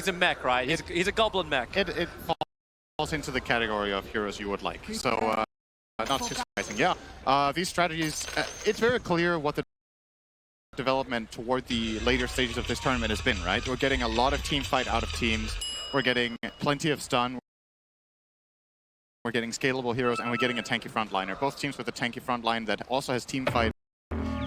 a mech, right? He's a goblin mech. It falls into the category of heroes you would like. So not too surprising. Yeah, these strategies, it's very clear what the development toward the later stages of this tournament has been, right? We're getting a lot of team fight out of teams. We're getting plenty of stun. We're getting scalable heroes, and we're getting a tanky frontliner. Both teams with a tanky frontline that also has team fight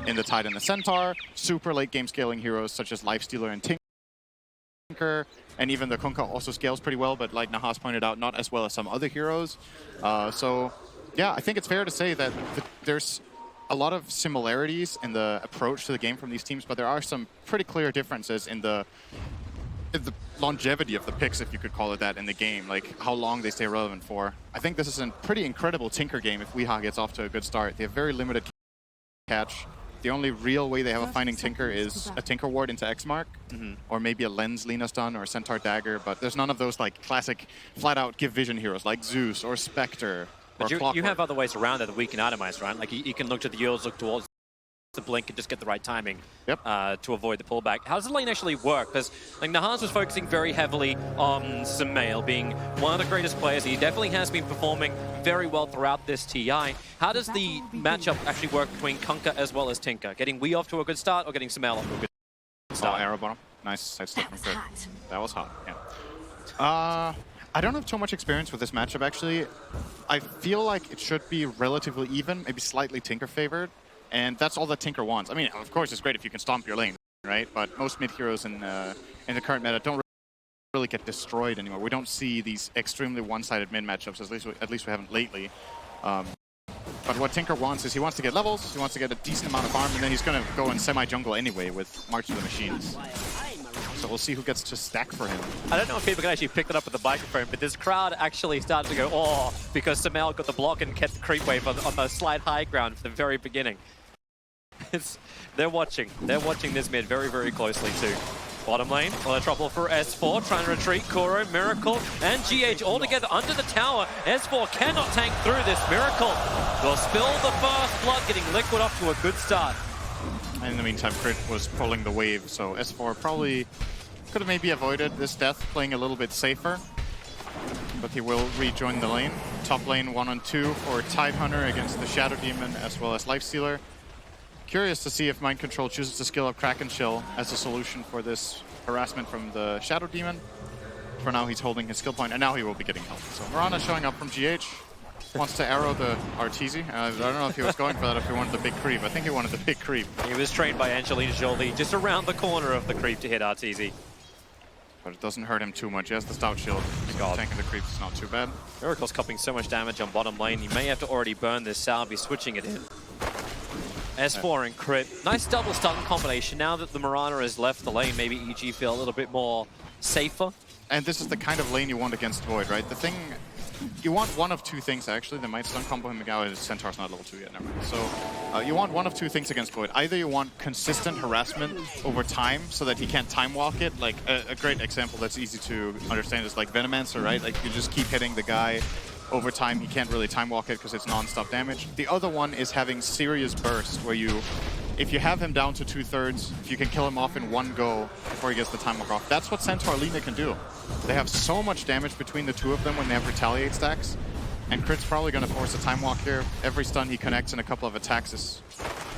in the Tide and the Centaur. Super late game scaling heroes such as Lifestealer and Tinker. And even the Kunkka also scales pretty well, but like Nahas pointed out, not as well as some other heroes. So yeah, I think it's fair to say that there's a lot of similarities in the approach to the game from these teams, but there are some pretty clear differences in the longevity of the picks, if you could call it that, in the game, like how long they stay relevant for. I think this is a pretty incredible Tinker game if Weeha gets off to a good start. They have very limited catch. The only real way they have of finding Tinker is a Tinker Ward into X-Mark, or maybe a Lens Lina Stun or Centaur Dagger, but there's none of those like classic flat-out give vision heroes like Zeus or Spectre. But you have other ways around that we can itemize, right? Like you can look to the Eels, look towards the blink and just get the right timing to avoid the pullback. How does the lane actually work? Because like Nahas was focusing very heavily on Sumail being one of the greatest players. He definitely has been performing very well throughout this TI. How does the matchup actually work between Kunkka as well as Tinker? Getting Wee off to a good start or getting Sumail off to a good start? Oh, arrow bottom. Nice side step from Crit. That was hot, yeah. I don't have too much experience with this matchup, actually. I feel like it should be relatively even, maybe slightly Tinker favored, and that's all that Tinker wants. I mean, of course, it's great if you can stomp your lane, right? But most mid heroes in the current meta don't really get destroyed anymore. We don't see these extremely one-sided mid matchups, at least we haven't lately. But what Tinker wants is he wants to get levels, he wants to get a decent amount of farm, and then he's going to go in semi-jungle anyway with March of the Machines. So we'll see who gets to stack for him. I don't know if people can actually pick it up with the microphone, but this crowd actually started to go, oh, because Sumail got the block and kept the creep wave on the slight high ground from the very beginning. They're watching this mid very, very closely too. Bottom lane, a lot of trouble for S4, trying to retreat. Kuro, Miracle, and GH all together under the tower. S4 cannot tank through this. Miracle will spill the first blood, getting Liquid off to a good start. In the meantime, Crit was pulling the wave, so S4 probably could have maybe avoided this death, playing a little bit safer. But he will rejoin the lane. Top lane 1-on-2 for Tidehunter against the Shadow Demon as well as Lifestealer. Curious to see if Mind Control chooses to skill up Kraken Shell as a solution for this harassment from the Shadow Demon. For now, he's holding his skill point, and now he will be getting help. So Mirana showing up from GH. Wants to arrow the Arteezy. I don't know if he was going for that, if he wanted the big creep. I think he wanted the big creep. He was trained by Angelina Jolie just around the corner of the creep to hit Arteezy. But it doesn't hurt him too much. He has the Stout Shield. Tanking the creeps is not too bad. Miracle's copying so much damage on bottom lane. He may have to already burn this Salve, switching it in. S4 and Crit. Nice double stun combination. Now that the Mirana has left the lane, maybe EG feel a little bit more safer. And this is the kind of lane you want against Void, right? The thing, you want one of two things actually. They might stun combo him. His Centaur's not level 2 yet, never mind. So you want one of two things against Void. Either you want consistent harassment over time so that he can't time walk it. Like a great example that's easy to understand is like Venomancer, right? Like you just keep hitting the guy. Over time, he can't really time walk it because it's non-stop damage. The other one is having serious burst where you, if you have him down to 2/3, if you can kill him off in one go before he gets the time walk off. That's what Centaur Lina can do. They have so much damage between the two of them when they have retaliate stacks. And Crit's probably going to force a time walk here. Every stun he connects in a couple of attacks is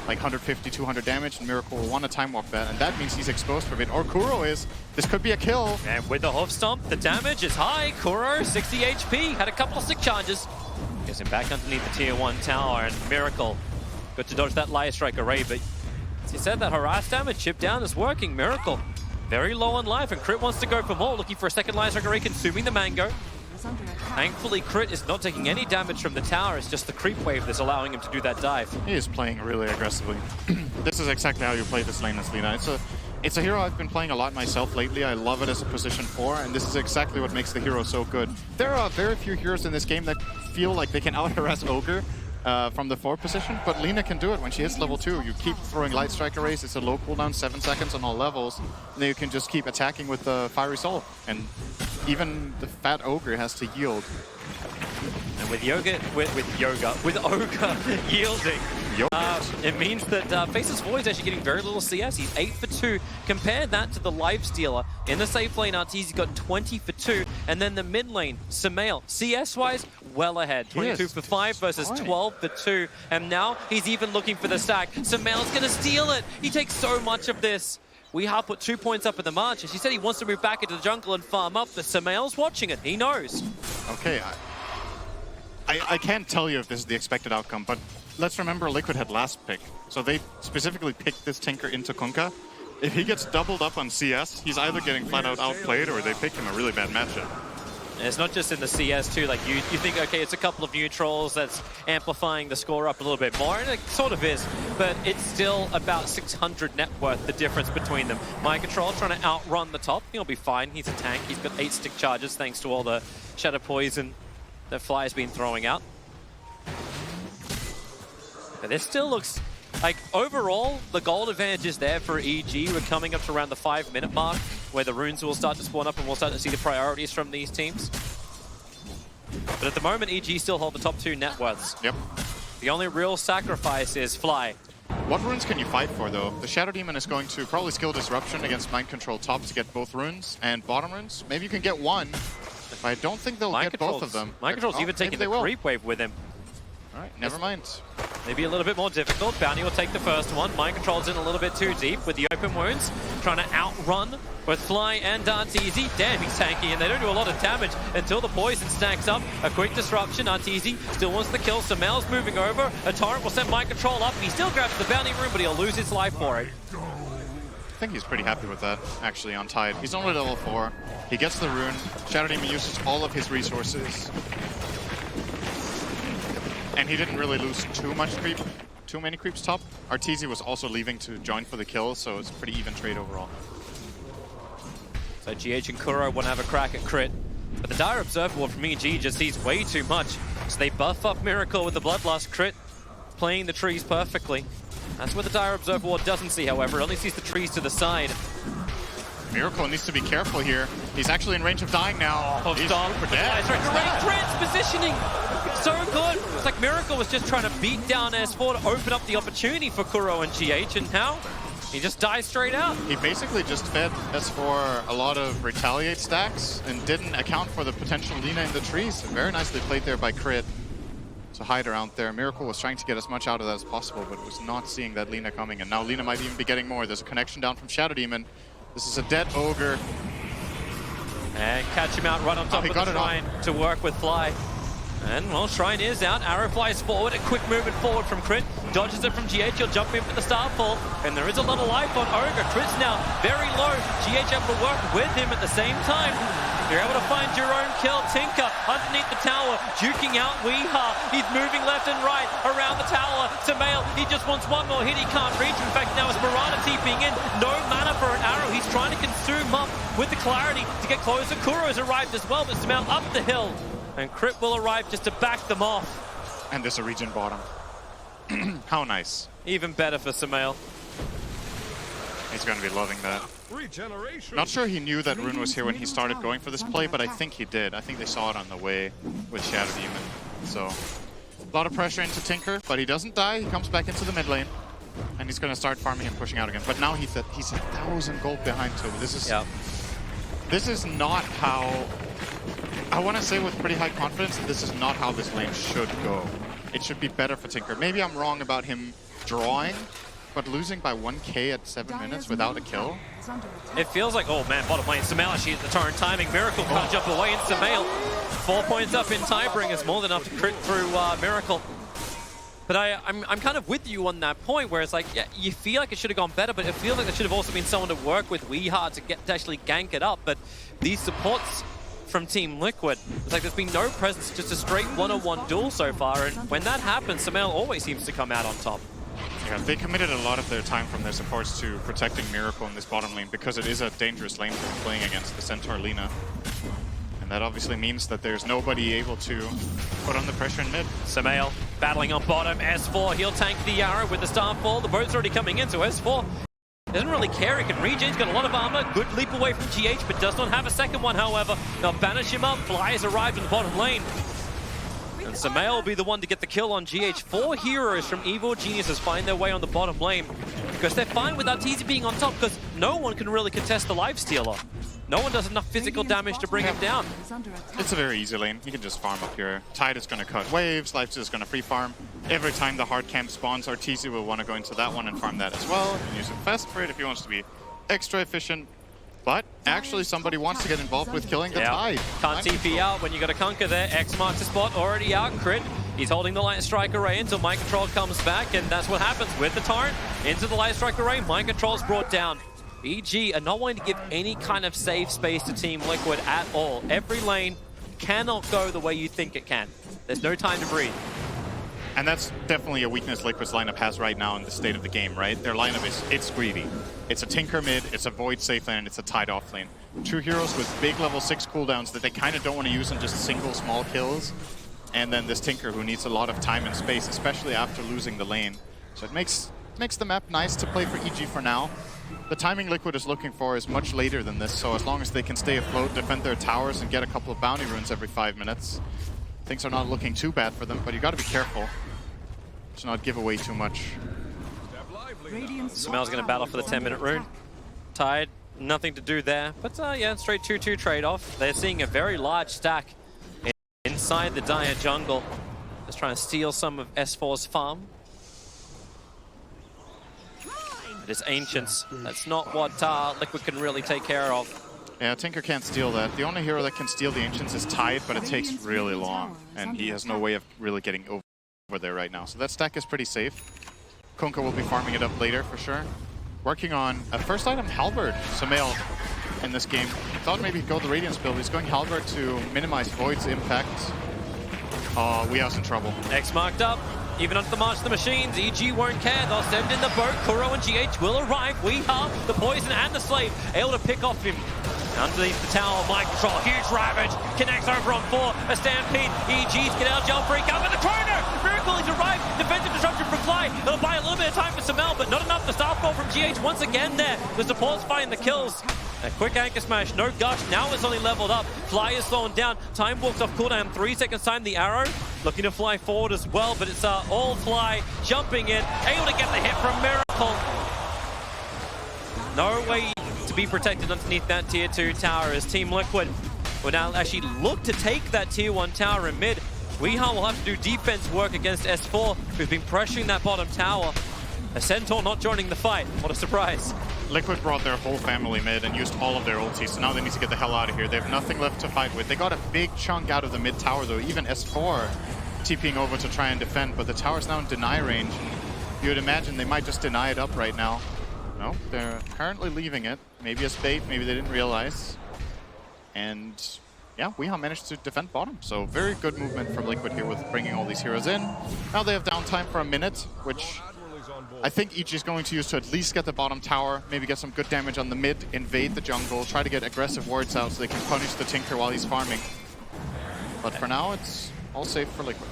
like 150, 200 damage, and Miracle will want to time walk that, and that means he's exposed for a bit. Or Kuro is. This could be a kill. And with the hoof stomp, the damage is high. Kuro, 60 HP, had a couple of sick charges. Gets him back underneath the tier 1 tower, and Miracle got to dodge that Light Strike array, but as he said, that harass damage, chip down is working. Miracle, very low on life, and Crit wants to go for more, looking for a second Light Strike array, consuming the Mango. Thankfully, Crit is not taking any damage from the tower. It's just the creep wave that's allowing him to do that dive. He is playing really aggressively. This is exactly how you play this lane as Lina. It's a hero I've been playing a lot myself lately. I love it as a position 4, and this is exactly what makes the hero so good. There are very few heroes in this game that feel like they can out-harass Ogre from the 4 position, but Lina can do it when she hits level 2. You keep throwing Light Strike arrays, it's a low cooldown, 7 seconds on all levels, and then you can just keep attacking with the Fiery Soul. And even the fat Ogre has to yield. And with Ogre yielding, Yogurt. It means that Faceless Void is actually getting very little CS. He's 8 for 2. Compare that to the Life Stealer. In the safe lane, Arteezy's got 20 for 2. And then the mid lane, Sumail, CS-wise, well ahead. 22 for 5 versus 12 for 2. And now he's even looking for the stack. Sumail's going to steal it. He takes so much of this. Weeha put 2 points up in the march, and she said he wants to move back into the jungle and farm up, but Sumail's watching it. He knows. Okay, I can't tell you if this is the expected outcome, but let's remember Liquid had last pick. So they specifically picked this Tinker into Kunkka. If he gets doubled up on CS, he's either getting flat out outplayed or they picked him a really bad matchup. And it's not just in the CS too, like you think, okay, it's a couple of neutrals that's amplifying the score up a little bit more, and it sort of is, but it's still about 600 net worth, the difference between them. My Control trying to outrun the top, he'll be fine, he's a tank, he's got 8 stick charges thanks to all the Shadow Poison that Fly's been throwing out. But this still looks like, overall, the gold advantage is there for EG. We're coming up to around the 5-minute mark, where the runes will start to spawn up and we'll start to see the priorities from these teams. But at the moment, EG still hold the top 2 net worths. Yep. The only real sacrifice is Fly. What runes can you fight for, though? The Shadow Demon is going to probably skill Disruption against Mind Control top to get both runes and bottom runes. Maybe you can get one, but I don't think they'll get both of them. Mind Control's even taking the creep wave with him. All right, never mind. Maybe a little bit more difficult. Bounty will take the first one. Mind Control's in a little bit too deep with the open wounds, trying to outrun both Fly and Arteezy. Damn, he's tanky, and they don't do a lot of damage until the poison stacks up. A quick disruption. Arteezy still wants the kill. Sumail's moving over. A torrent will send Mind Control up. He still grabs the bounty rune, but he'll lose his life for it. I think he's pretty happy with that, actually, on Tide. He's only level 4. He gets the rune. Shadow Demon uses all of his resources. And he didn't really lose too many creeps top. Arteezy was also leaving to join for the kill, so it's a pretty even trade overall. So GH and Kuro want to have a crack at crit. But the Dire Observable from EG just sees way too much. So they buff up Miracle with the Bloodlust crit, playing the trees perfectly. That's what the Dire Observable doesn't see, however. It only sees the trees to the side. Miracle needs to be careful here. He's actually in range of dying now. Oh, stop. Great crits, positioning. So good. It's like Miracle was just trying to beat down S4 to open up the opportunity for Kuro and GH, and now he just dies straight out. He basically just fed S4 a lot of retaliate stacks and didn't account for the potential Lina in the trees. Very nicely played there by Crit to hide around there. Miracle was trying to get as much out of that as possible, but was not seeing that Lina coming, and now Lina might even be getting more. There's a connection down from Shadow Demon. This is a dead Ogre. And catch him out right on top of the Shrine to work with Fly. And, well, Shrine is out. Arrow flies forward. A quick movement forward from Crit. Dodges it from GH. He'll jump in for the Starfall. And there is a lot of life on Ogre. Crit's now very low. GH able to work with him at the same time. You're able to find your own kill. Tinker underneath the tower, juking out Weeha. He's moving left and right around the tower. Sumail, he just wants one more hit. He can't reach. In fact, now it's Mirana TPing in. No mana for an arrow. He's trying to consume up with the clarity to get closer. Kuro's arrived as well, but Sumail up the hill. And Crit will arrive just to back them off. And there's a regen bottom. How nice. Even better for Sumail. He's going to be loving that. Not sure he knew that Rune was here when he started going for this play, but I think he did. I think they saw it on the way with Shadow Demon. So, a lot of pressure into Tinker, but he doesn't die. He comes back into the mid lane. And he's going to start farming and pushing out again. But now he's 1,000 gold behind too. This is not how... I want to say with pretty high confidence, this is not how this lane should go. It should be better for Tinker. Maybe I'm wrong about him drawing, but losing by 1k at 7 minutes without a kill? It feels like, oh man, bottom lane, Sumail actually at the turn timing. Miracle can't jump away, and Sumail 4 points up in Tiebring is more than enough to crit through Miracle. But I'm kind of with you on that point where it's like, yeah, you feel like it should have gone better, but it feels like there should have also been someone to work with Weeha to actually gank it up. But these supports from Team Liquid, it's like there's been no presence, just a straight one-on-one duel so far, and when that happens, Sumail always seems to come out on top. Yeah, they committed a lot of their time from their supports to protecting Miracle in this bottom lane because it is a dangerous lane for playing against the Centaur Lina. And that obviously means that there's nobody able to put on the pressure in mid. Sumail battling on bottom, S4, he'll tank the arrow with the Starfall, the boat's already coming in, so S4 doesn't really care, he can regen, he's got a lot of armor, good leap away from GH, but does not have a second one, however. They'll banish him up, Fly has arrived in the bottom lane. And Samael will be the one to get the kill on GH. 4 heroes from Evil Geniuses find their way on the bottom lane because they're fine without TZ being on top because no one can really contest the lifestealer. No one does enough physical damage to bring him down. It's a very easy lane. You can just farm up here. Tide is going to cut waves. Lifesteal is going to free farm. Every time the hard camp spawns, our TZ will want to go into that one and farm that as well. And use it fast for it if he wants to be extra efficient. But actually, somebody wants to get involved with killing the Tide. Can't TP out when you got a Conquer there. X marks the spot, already out. Crit. He's holding the Light Strike Array until Mind Control comes back, and that's what happens with the Torrent. Into the Light Strike Array, Mind Control's brought down. EG are not wanting to give any kind of safe space to Team Liquid at all. Every lane cannot go the way you think it can. There's no time to breathe. And that's definitely a weakness Liquid's lineup has right now in the state of the game, right? Their lineup it's greedy. It's a Tinker mid, it's a Void safe lane, and it's a Tide off lane. 2 heroes with big level 6 cooldowns that they kind of don't want to use in just single small kills. And then this Tinker who needs a lot of time and space, especially after losing the lane. So it makes the map nice to play for EG for now. The timing Liquid is looking for is much later than this, so as long as they can stay afloat, defend their towers, and get a couple of bounty runes every 5 minutes, things are not looking too bad for them, but you got to be careful to not give away too much. Smel's going to battle for the 10-minute rune. Tide, nothing to do there, but yeah, straight 2-2 trade-off. They're seeing a very large stack inside the Dire jungle. Just trying to steal some of S4's farm. It is Ancients. That's not what Liquid can really take care of. Yeah, Tinker can't steal that. The only hero that can steal the Ancients is Tide, but it takes really long, and he has no way of really getting over there right now. So that stack is pretty safe. Kunkka will be farming it up later for sure. Working on a first item Halberd, Samael in this game. Thought maybe he'd go the Radiance build. He's going Halberd to minimize Void's impact. Oh, Weehao's in trouble. X marked up. Even under the March of the Machines, EG won't care. They'll send in the boat. Kuro and GH will arrive. Weehaw, the Poison and the Slave, able to pick off him. Underneath the tower, Mind Control, huge ravage. Connects over on 4. A Stampede. EG's get out, jump free, cover the corner. Miracle, he's arrived. Defensive disruption from Fly. It'll buy a little bit of time for Samel, but not enough. The Starfall from GH once again there. The support's find the kills. A quick anchor smash, no gush. Now it's only leveled up. Fly is slowing down. Time walks off cooldown. 3 seconds time. The arrow looking to fly forward as well, but it's all Fly jumping in, able to get the hit from Miracle. No way to be protected underneath that tier 2 tower as Team Liquid will now actually look to take that tier 1 tower in mid. Weehaw will have to do defense work against S4, who's been pressuring that bottom tower. A Centaur not joining the fight. What a surprise. Liquid brought their whole family mid and used all of their ultis, so now they need to get the hell out of here. They have nothing left to fight with. They got a big chunk out of the mid tower though, even S4 TPing over to try and defend, but the tower's now in deny range. You would imagine they might just deny it up right now. No, they're currently leaving it. Maybe as bait, maybe they didn't realize. And yeah, Weehaw managed to defend bottom. So very good movement from Liquid here with bringing all these heroes in. Now they have downtime for a minute, which I think EG is going to use to at least get the bottom tower, maybe get some good damage on the mid, invade the jungle, try to get aggressive wards out so they can punish the Tinker while he's farming. But for now, it's all safe for Liquid.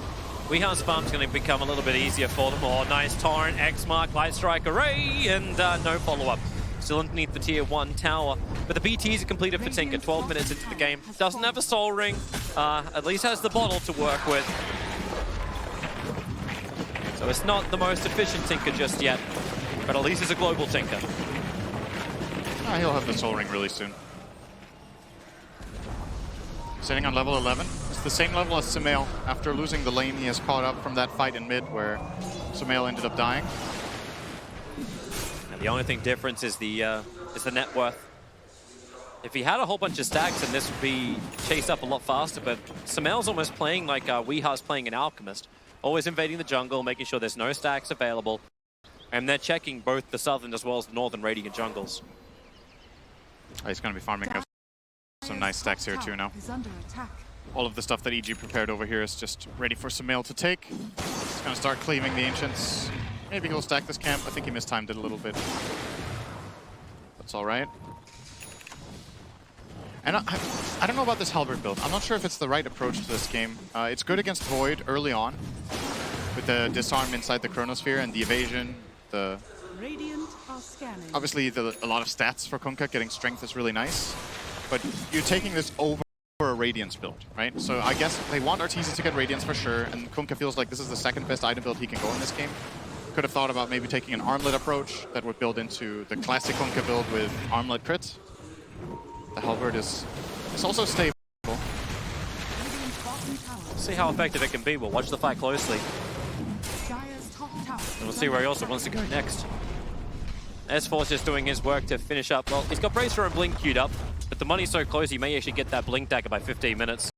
Weehao's farm's going to become a little bit easier for them. Oh, nice Torrent, X-Mark, Light Strike Array, and no follow-up. Still underneath the tier 1 tower. But the BTs are completed for Tinker, 12 minutes into the game. Doesn't have a Soul Ring, at least has the bottle to work with. So it's not the most efficient Tinker just yet, but at least it's a global Tinker. He'll have the Soul Ring really soon. Sitting on level 11. It's the same level as Samael. After losing the lane, he has caught up from that fight in mid where Samael ended up dying. And the only thing difference is the net worth. If he had a whole bunch of stacks, then this would be chased up a lot faster, but Samael's almost playing like Weehao's playing an Alchemist. Always invading the jungle, making sure there's no stacks available. And they're checking both the southern as well as the northern Radiant jungles. He's going to be farming some nice stacks here too now. All of the stuff that EG prepared over here is just ready for Samael to take. He's going to start cleaving the Ancients. Maybe he'll stack this camp. I think he mistimed it a little bit. That's all right. And I don't know about this Halberd build. I'm not sure if it's the right approach to this game. It's good against Void early on with the disarm inside the Chronosphere and the evasion. Obviously, a lot of stats for Kunkka. Getting strength is really nice. But you're taking this over for a Radiance build, right? So I guess they want Arteezy to get Radiance for sure, and Kunkka feels like this is the second best item build he can go in this game. Could have thought about maybe taking an Armlet approach that would build into the classic Kunkka build with Armlet crit. The Halberd is also stable. See how effective it can be. We'll watch the fight closely. And we'll see where he also wants to go next. S4's just doing his work to finish up. Well, he's got Bracer and Blink queued up, but the money's so close he may actually get that Blink dagger by 15 minutes.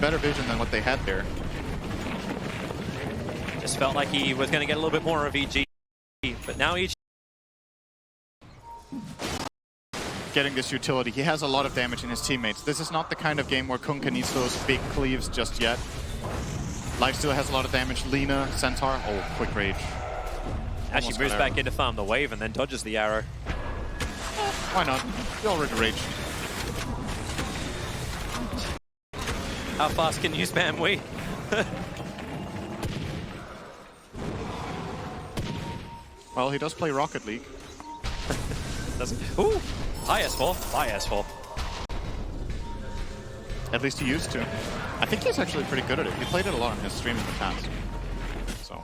better vision than what they had there. Just felt like he was going to get a little bit more of EG, but now EG getting this utility. He has a lot of damage in his teammates. This is not the kind of game where Kunkka needs those big cleaves just yet. Lifesteal has a lot of damage. Lina, Centaur, oh, quick rage. Actually moves back in to farm the wave and then dodges the arrow. Why not? He already raged. How fast can you spam we? Well, he does play Rocket League. Ooh! High S4. High S4. At least he used to. I think he's actually pretty good at it. He played it a lot on his stream in the past. So.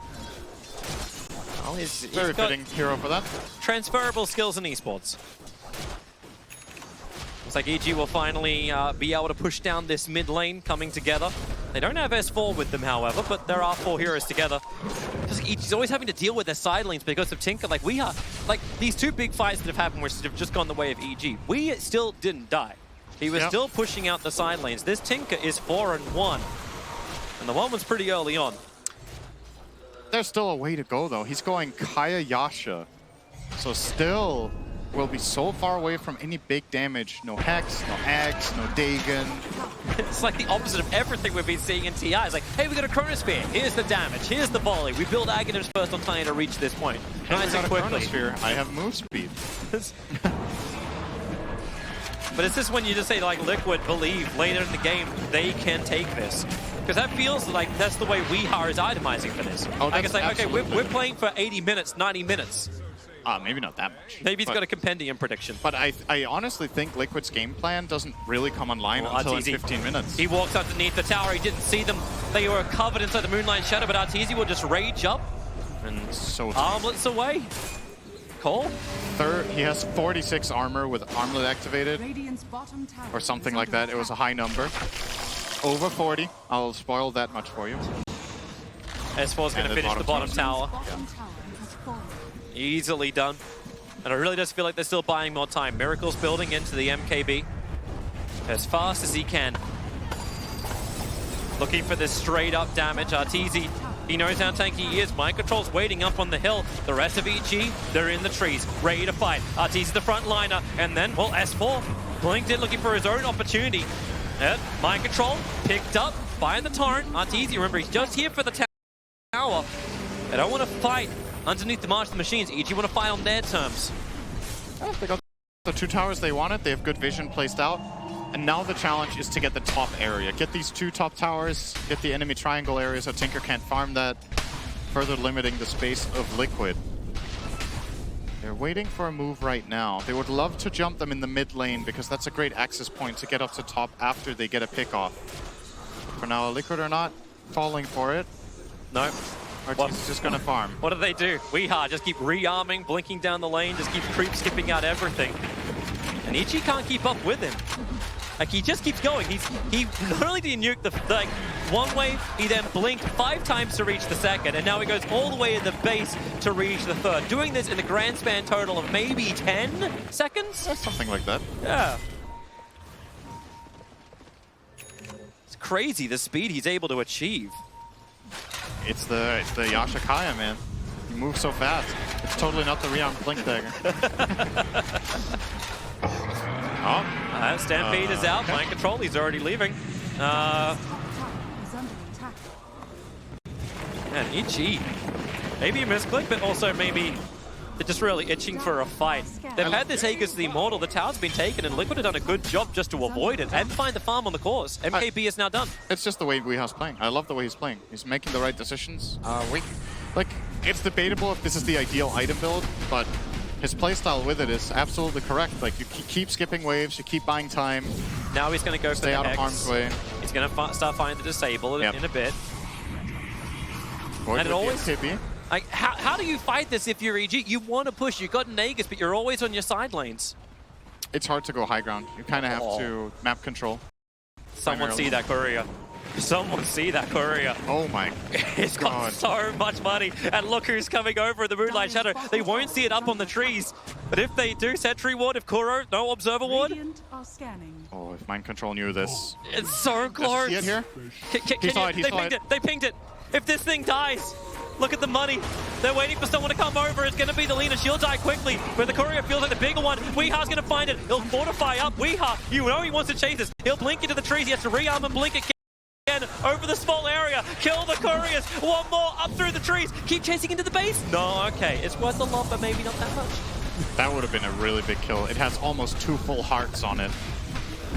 Well, he's Very fitting hero for that. Transferable skills in esports. Looks like EG will finally be able to push down this mid lane coming together. They don't have S4 with them, however, but there are 4 heroes together. Because EG's always having to deal with their side lanes because of Tinker. Like, we are, like, these 2 big fights that have happened which have just gone the way of EG. We still didn't die. He was still pushing out the side lanes. This Tinker is 4-1. And the one was pretty early on. There's still a way to go, though. He's going Kaya Yasha. So still will be so far away from any big damage. No Hex, no Axe, no Dagon. It's like the opposite of everything we've been seeing in TI. It's like, hey, we got a Chronosphere. Here's the damage. Here's the volley. We build Aghanims first on time to reach this point. Nice and quickly. I have move speed. But it's just when you just say, like, Liquid believe later in the game they can take this. Because that feels like that's the way We.Har is itemizing for this. Oh, like, it's like, okay, we're playing for 80 minutes, 90 minutes. Maybe not that much. Maybe he's got a compendium prediction. But I honestly think Liquid's game plan doesn't really come online until in 15 minutes. He walks underneath the tower. He didn't see them. They were covered inside the Moonlight Shadow, but Arteezy will just rage up and so armlets away. Cole? He has 46 armor with armlet activated. Or something like that. It was a high number. Over 40. I'll spoil that much for you. S4's going to finish the bottom tower. Yeah. Easily done. And it really does feel like they're still buying more time. Miracle's building into the MKB as fast as he can. Looking for this straight up damage. Arteezy, he knows how tanky he is. Mind Control's waiting up on the hill. The rest of EG, they're in the trees, ready to fight. Arteezy the front liner, and then, well, S4 blinked in looking for his own opportunity. And Mind Control picked up by the Torrent. Arteezy, remember, he's just here for the tower. They don't want to fight underneath the March of the Machines. EG want to fight on their terms. Well, they got the 2 towers they wanted. They have good vision placed out. And now the challenge is to get the top area. Get these 2 top towers, get the enemy triangle area so Tinker can't farm that, further limiting the space of Liquid. They're waiting for a move right now. They would love to jump them in the mid lane because that's a great access point to get up to top after they get a pick off. For now, Liquid are not falling for it. No. Arteezy is just going to farm. What do? We.Har just keep rearming, blinking down the lane, just keep creep skipping out everything. And EG can't keep up with him. Like, he just keeps going. He not only did he nuke the one wave, he then blinked 5 times to reach the second, and now he goes all the way in the base to reach the third. Doing this in the grand span total of maybe 10 seconds? Yeah, something like that. Yeah. It's crazy the speed he's able to achieve. It's the Yasha Kaya, man. He moves so fast. It's totally not the rearmed blink dagger. Stampede is out. Mind Control, he's already leaving. And EG. Maybe a misclick, but also maybe they're just really itching for a fight. They've had this Aegis the Immortal. The tower's been taken, and Liquid have done a good job just to avoid it and find the farm on the course. MKB is now done. It's just the way We.Har's playing. I love the way he's playing. He's making the right decisions. It's debatable if this is the ideal item build, but his playstyle with it is absolutely correct. Like, you keep skipping waves, you keep buying time. Now he's going to go for the out Hex. of harm's way. He's going to start finding the Disable in a bit. And it always... MKB. Like, how do you fight this if you're EG? You want to push, you've got an Aegis, but you're always on your side lanes. It's hard to go high ground. You kind of have to map control. Someone see that courier. Someone see that courier. Oh my It's got God. so much money. And look who's coming over in the Moonlight Shadow. They won't see it up on the trees. But if they do, Sentry Ward, if Kuro, no Observer Ward. Oh, if Mind Control knew this. It's so close. Does he see it here? He saw it, he saw it. They pinged it. If this thing dies, look at the money. They're waiting for someone to come over. It's going to be the Lina. She'll die quickly. But the courier feels like the bigger one. Weeha's going to find it. He'll fortify up. Weeha, you know he wants to chase this. He'll blink into the trees. He has to rearm and blink again. Over the small area, kill the couriers, one more up through the trees, keep chasing into the base. No, okay, it's worth a lot, but maybe not that much. That would have been a really big kill. It has almost 2 full hearts on it.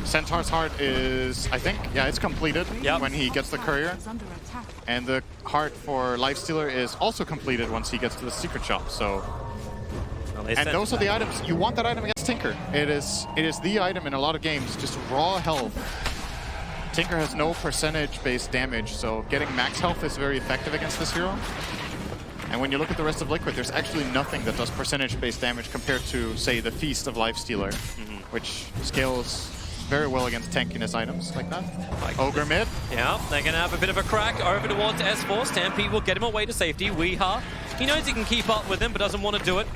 Centaur's heart is, I think, yeah, it's completed when he gets the courier. And the heart for Lifestealer is also completed once he gets to the secret shop, so... Well, and those are the items. You want that item against Tinker. It is the item in a lot of games, just raw health. Tinker has no percentage-based damage, so getting max health is very effective against this hero. And when you look at the rest of Liquid, there's actually nothing that does percentage-based damage compared to, say, the Feast of Lifestealer, which scales very well against tankiness items like that. Ogre mid. Yeah, they're going to have a bit of a crack over towards S4. Stampede will get him away to safety. Weeha, he knows he can keep up with him, but doesn't want to do it.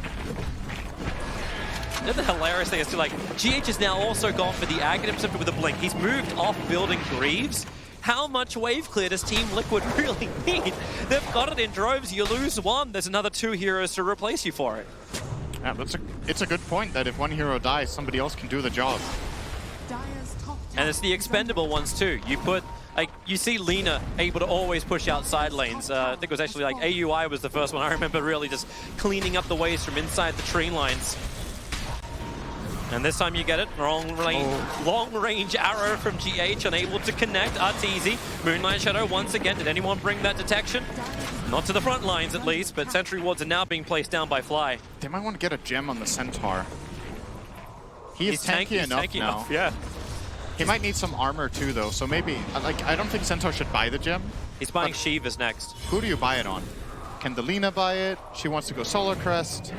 The hilarious thing is to, like, GH has now also gone for the Aghanim Scepter with a blink. He's moved off building Greaves. How much wave clear does Team Liquid really need? They've got it in droves. You lose one, there's another 2 heroes to replace you for it. Yeah, it's a good point that if one hero dies, somebody else can do the job. And it's the expendable ones too. You put, like, you see Lina able to always push out side lanes. I think it was actually like AUI was the first one I remember really just cleaning up the waves from inside the tree lines. And this time you get it. Long range arrow from GH, unable to connect. Arteezy, Moonlight Shadow once again. Did anyone bring that detection? Not to the front lines at least, but Sentry Wards are now being placed down by Fly. They might want to get a gem on the Centaur. He's tanky enough now. Yeah. He might need some armor too though, so maybe, like, I don't think Centaur should buy the gem. He's buying Shiva's next. Who do you buy it on? Can the Lina buy it? She wants to go Solar Crest.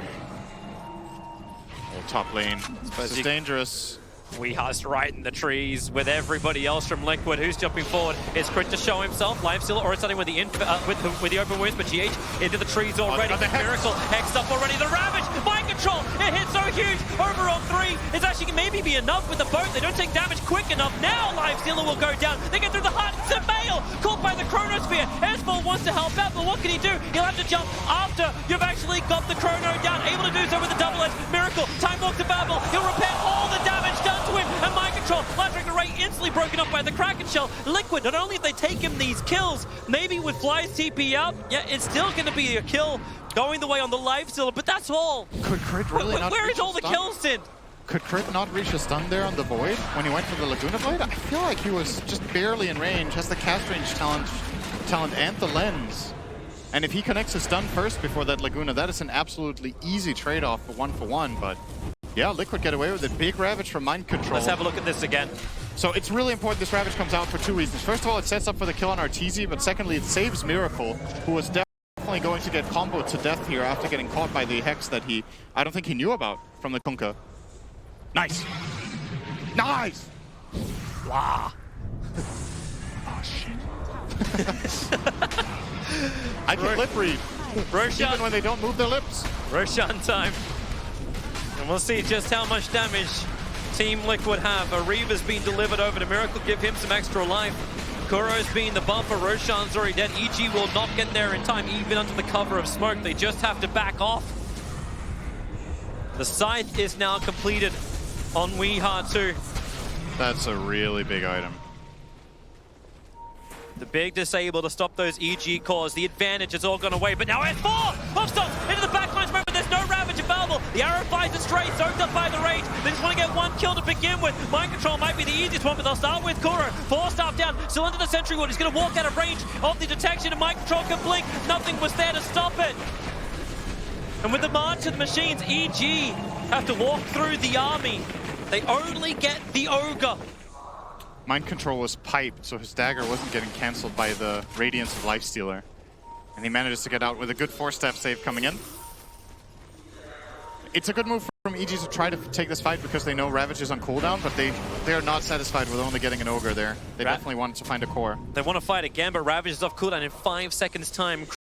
Top lane. This is dangerous. Weeha's right in the trees with everybody else from Liquid. Who's jumping forward? It's Crit to show himself. Lifestealer already starting with the open wounds, but GH into the trees already. Miracle hexed up already. The Ravage, mind control. It hits so huge. Over on 3. It's actually maybe be enough with the boat. They don't take damage quick enough. Now Lifestealer will go down. They get through the heart. Semail caught by the Chronosphere. S4 wants to help out, but what can he do? He'll have to jump after you've actually got the Chrono down. Able to do so with the double edge. Miracle. Time walk to Babel. He'll repair all the damage done to him, and mind control, Electric Array instantly broken up by the Kraken Shell. Liquid, not only have they taken these kills, maybe with Fly's TP out, yeah, it's still going to be a kill going the way on the Lifestealer, but that's all. Could Crit really not Where is all the kills in? Could Crit not reach a stun there on the Void when he went for the Laguna Blade? I feel like he was just barely in range, has the cast range talent and the lens. And if he connects his stun first before that Laguna, that is an absolutely easy trade-off for 1-for-1, but yeah, Liquid get away with it. Big Ravage from Mind Control. Let's have a look at this again. So it's really important this Ravage comes out for 2 reasons. First of all, it sets up for the kill on Arteezy, but secondly, it saves Miracle, who was definitely going to get comboed to death here after getting caught by the Hex that I don't think he knew about from the Kunkka. Nice! Nice! Wow. Oh, shit. I can lip read. Roshan. Even when they don't move their lips. Roshan time. And we'll see just how much damage Team Liquid have. Ariva's been delivered over to Miracle, give him some extra life. Kuro's been the buffer, Roshan's already dead. EG will not get there in time, even under the cover of smoke. They just have to back off. The scythe is now completed on Weeha too. That's a really big item. The big disable to stop those EG cores. The advantage has all gone away, but now S4! Hopstop into the backlines, but there's no Ravage available. The arrow finds it straight, soaked up by the rage. They just want to get one kill to begin with. Mind control might be the easiest one, but they'll start with Kuro. 4-star down, still under the Sentry Ward. He's going to walk out of range of the detection, and mind control can blink. Nothing was there to stop it. And with the March of the Machines, EG have to walk through the army. They only get the Ogre. Mind Control was piped, so his dagger wasn't getting cancelled by the Radiance of Lifestealer. And he manages to get out with a good 4-step save coming in. It's a good move for from EG to try to take this fight because they know Ravage is on cooldown, but they are not satisfied with only getting an Ogre there. They definitely want to find a core. They want to fight again, but Ravage is off cooldown in 5 seconds time.